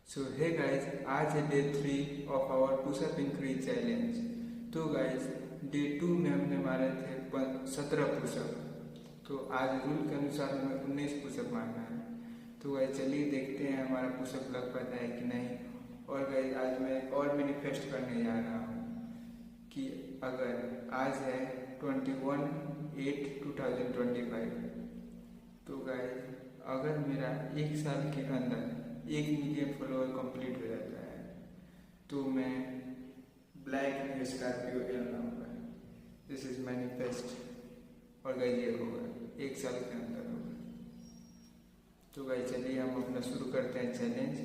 सो हे guys, आज है day 3 of our pushup increase challenge. तो गाइस, डे 2 में हमने मारे थे 17 पुशअप। तो आज रूल के अनुसार हमें 19 पुशअप मारना है। तो गाइस चलिए देखते हैं हमारा पुशअप लग पाता है कि नहीं। और गाइस आज मैं और मैनिफेस्ट करने जा रहा हूँ कि अगर आज है 21/8/2025, तो गाइस अगर मेरा एक साल के अंदर 1 मिलियन फॉलोअर कंप्लीट हो जाता है तो मैं ब्लैक न्यू स्कॉर्पियो ले लाऊंगा। This is manifest. और गाइस ये होगा 1 साल के अंदर होगा। तो गाइस चलिए हम अपना शुरू करते हैं चैलेंज।